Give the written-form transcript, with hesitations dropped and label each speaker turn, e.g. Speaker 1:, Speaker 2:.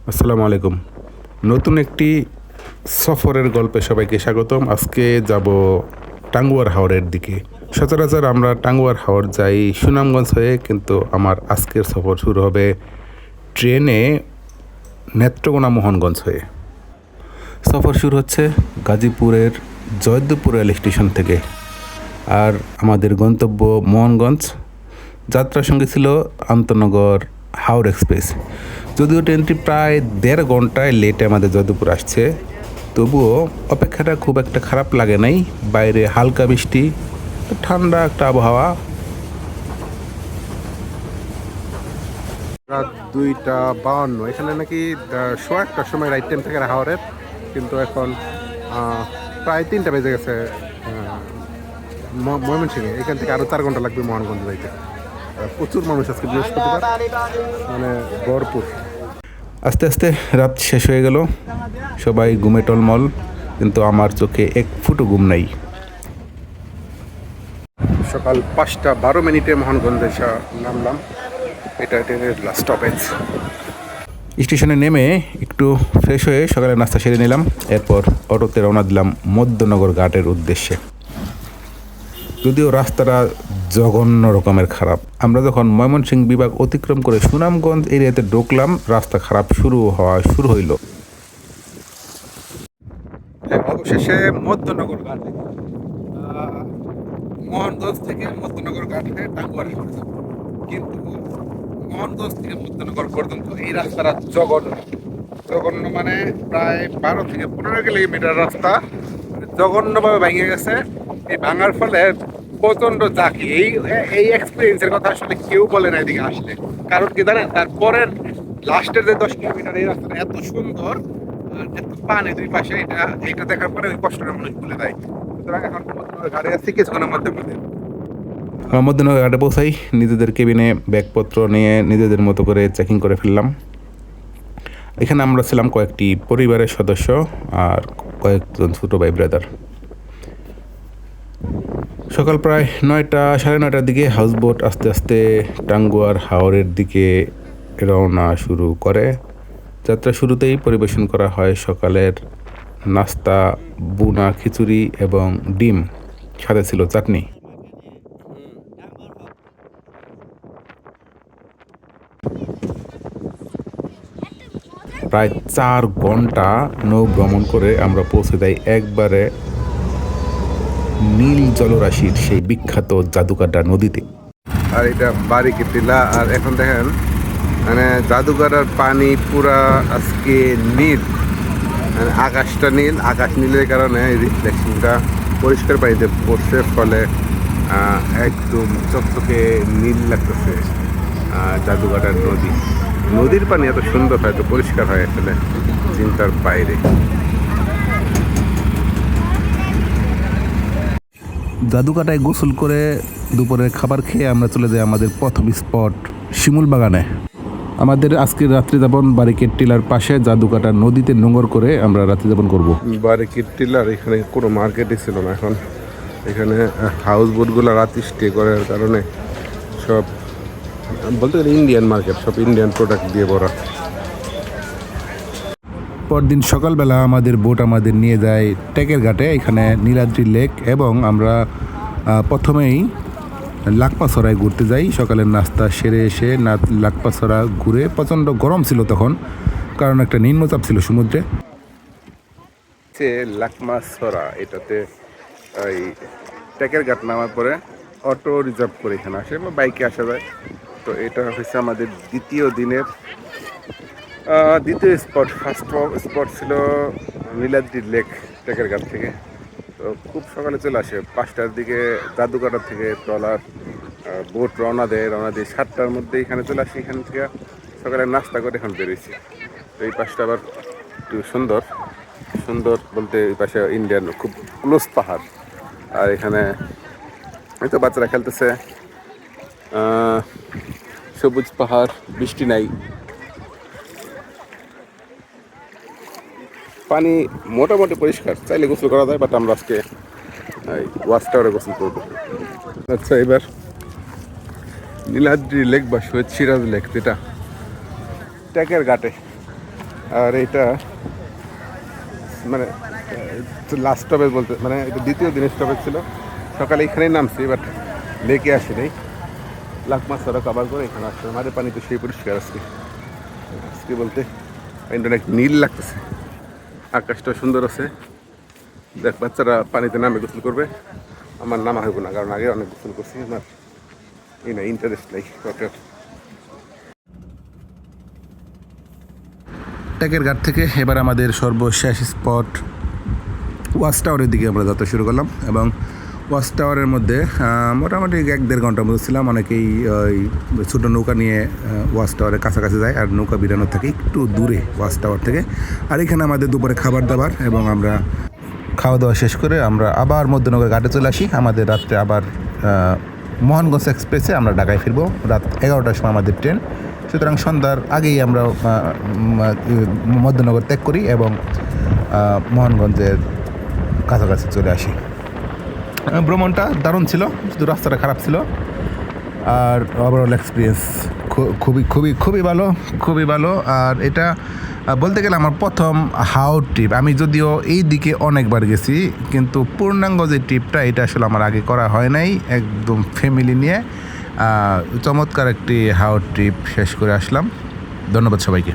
Speaker 1: আসসালামু আলাইকুম। নতুন একটি সফরের গল্পে সবাইকে স্বাগতম। আজকে যাব টাঙ্গুয়ার হাওরের দিকে। সচরাচর আমরা টাঙ্গুয়ার হাওর যাই সুনামগঞ্জ হয়ে, কিন্তু আমার আজকের সফর শুরু হবে ট্রেনে নেত্রকোনা মোহনগঞ্জ হয়ে। সফর শুরু হচ্ছে গাজীপুরের জয়দেবপুর রেল স্টেশন থেকে, আর আমাদের গন্তব্য মোহনগঞ্জ। যাত্রার সঙ্গে ছিল আন্তনগর হাওড় এক্সপ্রেস। যদিও ট্রেনটি প্রায় 1.5 ঘন্টায় লেটে আমাদের যদুপুর আসছে, তবুও অপেক্ষাটা খুব একটা খারাপ লাগে নাই। বাইরে হালকা বৃষ্টি, ঠান্ডা একটা আবহাওয়া। রাত 2:52, এখানে নাকি সোয়া একটার সময় রাইট টাইম থেকে হাওড়ের, কিন্তু এখন প্রায় 3টা বেজে গেছে ময়মনসিংহে। এখান থেকে আরও 4 ঘন্টা লাগবে মোহনগঞ্জ যাইতে। প্রচুর মানুষ আজকে বৃহস্পতিবার, মানে ভরপুর। আস্তে আস্তে রাত শেষ হয়ে গেল, সবাই ঘুমে টলমল, কিন্তু আমার চোখে এক ফুটো ঘুম নাই। সকাল 5:12 মোহনগঞ্জে নামলাম। এটা ট্রেনের লাস্ট স্টপেজ। স্টেশনে নেমে একটু ফ্রেশ হয়ে সকালে নাস্তা সেরে নিলাম। এরপর অটোতে রওনা দিলাম মধ্যনগর ঘাটের উদ্দেশ্যে। যদিও রাস্তাটা জঘন্য রকমের খারাপ। আমরা যখন ময়মনসিংহ বিভাগ অতিক্রম করে সুনামগঞ্জ এরিয়াতে ঢুকলাম, রাস্তা খারাপ শুরু হইল। অবশেষে মধ্যনগর ঘাটে, মোহনগঞ্জ থেকে মধ্যনগর ঘাট হয়ে টাঙ্গুয়ার হাওর। কিন্তু মোহনগঞ্জ থেকে মধ্যনগর পর্যন্ত এই রাস্তাটা জঘন্য। জঘন্য মানে প্রায় 12 থেকে 15 কিলোমিটার রাস্তা জঘন্যভাবে ভেঙে গেছে। এই ভাঙার ফলে প্রচন্ড জাকি। এই এক্সপিরিয়েন্সের কথা আসলে কেউ বলে না এদিকে আসলে। কারণ কি জানেন, তারপরের লাস্টের যে 10 কিলোমিটার এই রাস্তাটা এত সুন্দর আর এত পানি দুই পাশে, এটা দেখার পরে ওই কষ্টটা মানুষ ভুলে যায়। সুতরাং এখন গাড়ি আসছে কিছুক্ষণের মধ্যে মধ্যনগর ঘাটে পৌঁছাই। নিজেদের কেবিনে ব্যাগপত্র নিয়ে নিজেদের মতো করে চেকিং করে ফেললাম। এখানে আমরা ছিলাম কয়েকটি পরিবারের সদস্য আর কয়েকজন ছোটো ভাই ব্রাদার। সকাল প্রায় 9টা, 9:30টার দিকে হাউসবোট আস্তে আস্তে টাঙ্গুয়ার হাওরের দিকে রওনা শুরু করে। যাত্রা শুরুতেই পরিবেশন করা হয় সকালের নাস্তা, বুনা খিচুড়ি এবং ডিম, সাথে ছিল চাটনি। প্রায় 4 ঘন্টা নৌ ভ্রমণ করে আমরা পৌঁছে যাই একবারে নীল জলরাশির সেই বিখ্যাত জাদুকাটা নদীতে। আর এটা বারিকি টিলা। আর এখন দেখেন, মানে জাদুকাটার পানি পুরা আজকে নীল, মানে আকাশটা নীল। আকাশ নীলের কারণে রিফ্লেকশনটা পরিষ্কার পানিতে পড়ছে, ফলে একদম চকচকে নীল লাগতেছে। জাদুকাটার নদীর পানি এত সুন্দর হয়, এত পরিষ্কার হয়, আসলে চিন্তার বাইরে। জাদুকাটায় গোসল করে দুপুরের খাবার খেয়ে আমরা চলে যাই আমাদের প্রথম স্পট শিমুল বাগানে। আমাদের আজকের রাত্রি যাপন বারিকের টিলার পাশে জাদুকাটা নদীতে নোঙর করে আমরা রাত্রি যাপন করব। বারিকের টিলার এখানে কোনো মার্কেটই ছিল না। এখন এখানে হাউস বোটগুলো রাতে স্টে করার কারণে সব বলতে গেলে ইন্ডিয়ান মার্কেট, সব ইন্ডিয়ান প্রোডাক্ট দিয়ে ভরা। পরদিন সকালবেলা আমাদের বোট আমাদের নিয়ে যায় টেকের ঘাটে, এখানে নীলাদ্রি লেক, এবং আমরা প্রথমেই লাকপাছড়ায় ঘুরতে যাই। সকালের নাস্তা সেরে এসে লাকপাছড়া ঘুরে, প্রচণ্ড গরম ছিল তখন, কারণ একটা নিম্নচাপ ছিল সমুদ্রে। লাকমাছড়া, এটাতে এই টেকের ঘাট নামার পরে অটো রিজার্ভ করে এখানে আসে বা বাইকে আসা যায়। তো এটা হচ্ছে আমাদের দ্বিতীয় দিনের দ্বিতীয় স্পট। ফার্স্ট স্পট ছিল নীলাদ্রি লেক টেকের ঘাট থেকে। তো খুব সকালে চলে আসে, 5টার দিকে জাদুকাটা থেকে ট্রলার বোট রওনা দিয়ে 7টার মধ্যে এখানে চলে আসি। এখান থেকে সকালে নাস্তা করে এখন বেরোইছি। তো এই পাশটা আবার একটু সুন্দর বলতে, এই পাশে ইন্ডিয়ান খুব ক্লোজ পাহাড়। আর এখানে হয়তো বাচ্চারা খেলতেছে, সবুজ পাহাড়, বৃষ্টি নাই, পানি মোটামুটি পরিষ্কার, চাইলে গোসল করা যায়। বাট আমরা আজকে ওয়াচ টাওয়ারে গোসল করবো। আচ্ছা, এবার নীলাদ্রি লেক বা সৈয়দ সিরাজ লেক, যেটা টেকের ঘাটে, আর এটা মানে লাস্ট স্টপেজ বলতে মানে এটা দ্বিতীয় দিনের স্টপেজ ছিল। সকালে এখানেই নামছি, বাট লেকে আসিনি। লাকমাছড়া কভার করে এখানে আসছে। মাঝে পানি তো সেই পরিষ্কার আজকে আজকে বলতে পানিটা অনেক নীল লাগতেছে, আকাশটা সুন্দর আছে। দেখ বাচ্চারা পানিতে নামে গোসল করবে, আমার নামা হইব না, কারণ আগে অনেক গোসল করছি। আমার এই না ইন্টারেস্ট নাই ওটার। ট্যাকের ঘাট থেকে এবার আমাদের সর্বশেষ স্পট ওয়াচ টাওয়ারের দিকে আমরা যাত্রা শুরু করলাম। এবং ওয়াচ টাওয়ারের মধ্যে মোটামুটি 1-1.5 ঘন্টার মধ্যে ছিলাম। অনেকেই ওই ছোটো নৌকা নিয়ে ওয়াচ টাওয়ারের কাছাকাছি যায়, আর নৌকা বিরানোর থেকে একটু দূরে ওয়াচ টাওয়ার থেকে। আর এখানে আমাদের দুপুরে খাবার দাবার এবং আমরা খাওয়া দাওয়া শেষ করে আমরা আবার মধ্যনগর ঘাটে চলে আসি। আমাদের রাত্রে আবার মোহনগঞ্জ এক্সপ্রেসে আমরা ঢাকায় ফিরবো। রাত 11টার সময় আমাদের ট্রেন, সুতরাং সন্ধ্যার আগেই আমরা মধ্যনগর ত্যাগ করি এবং মোহনগঞ্জের কাছাকাছি চলে আসি। ভ্রমণটা দারুণ ছিল, শুধু রাস্তাটা খারাপ ছিল। আর ওভারঅল এক্সপিরিয়েন্স খুবই ভালো। আর এটা বলতে গেলে আমার প্রথম হাওর ট্রিপ। আমি যদিও এই দিকে অনেকবার গেছি, কিন্তু পূর্ণাঙ্গ যে ট্রিপটা এটা আসলে আমার আগে করা হয় নাই। একদম ফ্যামিলি নিয়ে চমৎকার একটি হাওর ট্রিপ শেষ করে আসলাম। ধন্যবাদ সবাইকে।